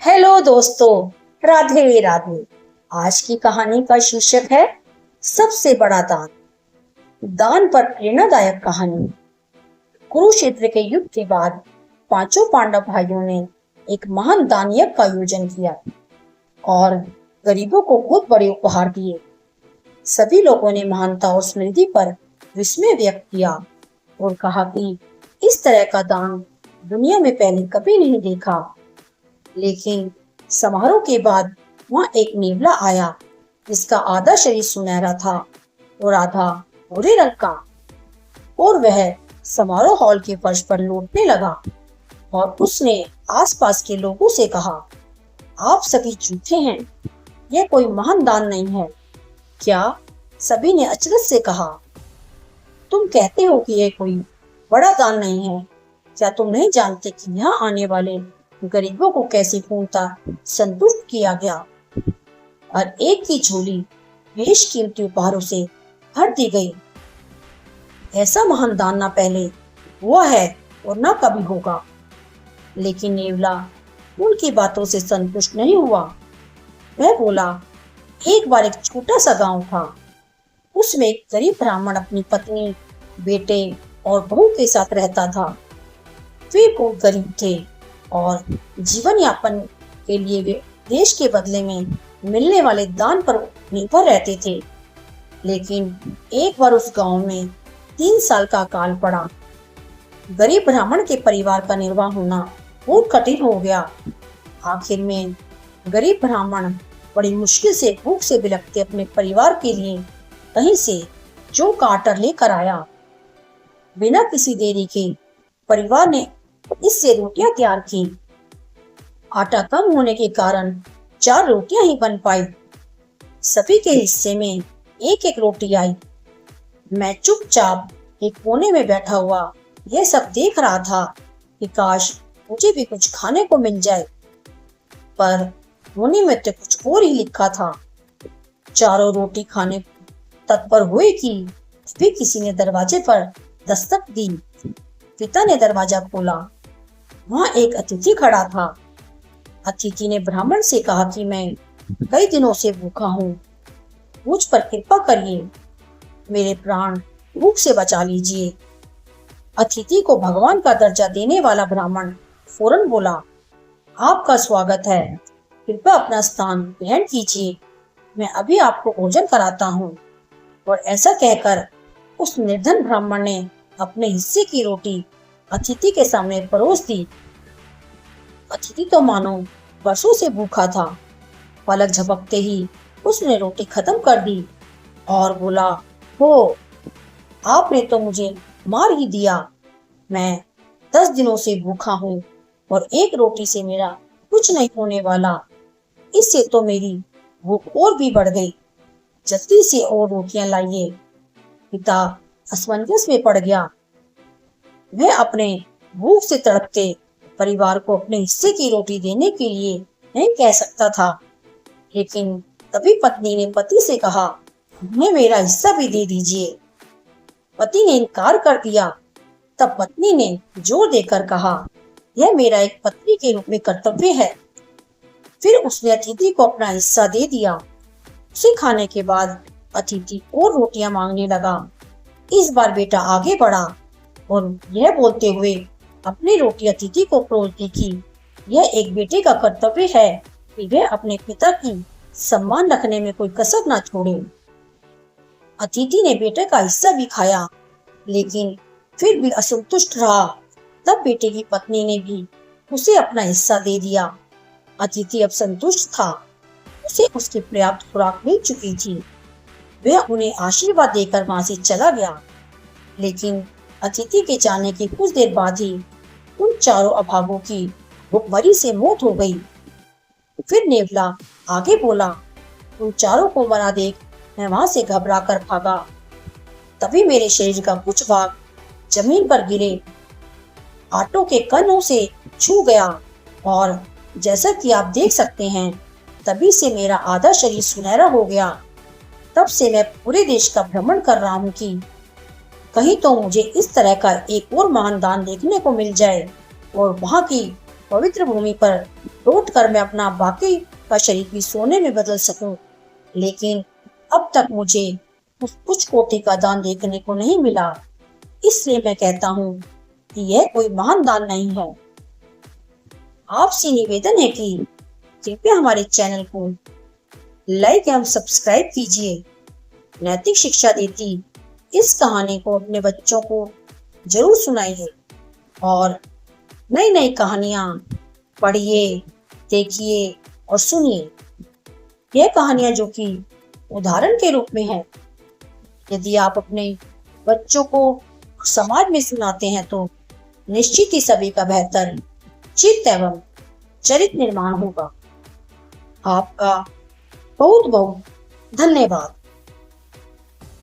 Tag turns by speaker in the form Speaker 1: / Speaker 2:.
Speaker 1: Hello दोस्तों, राधे राधे। आज की कहानी का शीर्षक है सबसे बड़ा दान। दान पर प्रेरणादायक कहानी। कुरुक्षेत्र के युद्ध के बाद पांचों पांडव भाइयों ने एक महान दान यज्ञ का आयोजन किया और गरीबों को बहुत बड़े उपहार दिए। सभी लोगों ने महानता और समृद्धि पर विस्मय व्यक्त किया और कहा कि इस तरह का दान दुनिया में पहले कभी नहीं देखा। लेकिन समारोह के बाद वहां एक नेवला आया जिसका आधा शरीर सुनहरा था और आधा भूरे रंग का, और वह समारोह हॉल के फर्श पर लौटने लगा और उसने आसपास के लोगों से कहा, आप सभी झूठे हैं, यह कोई महान दान नहीं है। क्या? सभी ने अचरज से कहा, तुम कहते हो कि यह कोई बड़ा दान नहीं है? क्या तुम नहीं जानते कि यहाँ आने वाले गरीबों को कैसे पूर्णतः संतुष्ट किया गया और एक की झोली बेशकीमती उपहारों से भर दी गई? ऐसा महान दान ना पहले हुआ है और ना कभी होगा। लेकिन नेवला उनकी बातों से संतुष्ट नहीं हुआ। वह बोला, एक बार एक छोटा सा गांव था। उसमें एक गरीब ब्राह्मण अपनी पत्नी, बेटे और बहू के साथ रहता था। वे बहुत गरीब थे और जीवन यापन के लिए वे देश के बदले में मिलने वाले दान पर निर्भर रहते थे। लेकिन एक बार उस गांव में 3 साल का अकाल पड़ा। गरीब ब्राह्मण के परिवार का निर्वाह होना बहुत कठिन हो गया। आखिर में गरीब ब्राह्मण बड़ी मुश्किल से भूख से बिलखते अपने परिवार के लिए कहीं से जौ का आटा लेकर आया। बिना किसी देरी के परिवार ने इससे रोटियां तैयार की। आटा कम होने के कारण 4 रोटियां ही बन पाई। सभी के हिस्से में एक एक रोटी आई। मैं चुपचाप एक कोने में बैठा हुआ यह सब देख रहा था कि काश मुझे भी कुछ खाने को मिल जाए, पर कोने में तो कुछ और ही लिखा था। चारों रोटी खाने तत्पर हुए कि भी किसी ने दरवाजे पर दस्तक दी। पिता ने दरवाजा खोला। वहां एक अतिथि खड़ा था। अतिथि ने ब्राह्मण से कहा कि मैं कई दिनों से भूखा हूँ, मुझ पर कृपा करिए, मेरे प्राण भूख से बचा लीजिए। अतिथि को भगवान का दर्जा देने वाला ब्राह्मण फौरन बोला, आपका स्वागत है, कृपया अपना स्थान ग्रहण कीजिए, मैं अभी आपको भोजन कराता हूँ। और ऐसा कहकर उस निर्धन ब्राह्मण ने अपने हिस्से की रोटी अतिथि के सामने परोस दी। अतिथि तो मानो वर्षों से भूखा था। पलक झपकते ही उसने रोटी खत्म कर दी और बोला, हो, आपने तो मुझे मार ही दिया। मैं 10 दिनों से भूखा हूँ और एक रोटी से मेरा कुछ नहीं होने वाला। इससे तो मेरी भूख और भी बढ़ गई। जल्दी से और रोटियां लाइए। पिता असमंजस में पड़ गया। वह अपने भूख से तड़पते परिवार को अपने हिस्से की रोटी देने के लिए नहीं कह सकता था। लेकिन तभी पत्नी ने पति से कहा, मुझे मेरा हिस्सा भी दे दीजिए। पति ने इनकार कर दिया। तब पत्नी ने जोर देकर कहा, यह मेरा एक पत्नी के रूप में कर्तव्य है। फिर उसने अतिथि को अपना हिस्सा दे दिया। उसे खाने के बाद अतिथि और रोटियां मांगने लगा। इस बार बेटा आगे बढ़ा और यह बोलते हुए अपनी रोटी अतिथि को परोस दी कि यह एक बेटे का कर्तव्य है कि वह अपने पिता की सम्मान रखने में कोई कसर ना छोड़े। अतिथि ने बेटे का हिस्सा भी खाया, लेकिन फिर भी असंतुष्ट रहा। तब बेटे की पत्नी ने भी उसे अपना हिस्सा दे दिया। अतिथि अब संतुष्ट था। उसे उसकी पर्याप्त खुराक मिल चुकी थी। वह उन्हें आशीर्वाद देकर वहां से चला गया। लेकिन अतिथि के जाने के कुछ देर बाद ही उन चारों अभागों की भूखमरी से मौत हो गई। फिर नेवला आगे बोला, उन चारों को मरा देख मैं वहां से घबरा कर भागा। तभी मेरे शरीर का कुछ भाग जमीन पर गिरे आटों के कणों से छू गया और जैसा कि आप देख सकते हैं, तभी से मेरा आधा शरीर सुनहरा हो गया। तब से मैं पूरे देश का भ्रमण कर रहा हूँ कि कहीं तो मुझे इस तरह का एक और महान दान देखने को मिल जाए और वहाँ की पवित्र भूमि पर लौट कर मैं अपना बाकी का शरीर भी सोने में बदल सकूं, लेकिन अब तक मुझे कुछ कोटि का दान देखने को नहीं मिला। इसलिए मैं कहता हूँ कि यह कोई महान दान नहीं है। आपसे निवेदन है कि कृपया हमारे चैनल को लाइक एवं सब्सक्राइब कीजिए। नैतिक शिक्षा देती इस कहानी को अपने बच्चों को जरूर सुनाइए और नई नई कहानियां पढ़िए, देखिए और सुनिए। यह कहानियां जो कि उदाहरण के रूप में है, यदि आप अपने बच्चों को समाज में सुनाते हैं तो निश्चित ही सभी का बेहतर चित्त एवं चरित्र निर्माण होगा। आपका बहुत बहुत धन्यवाद।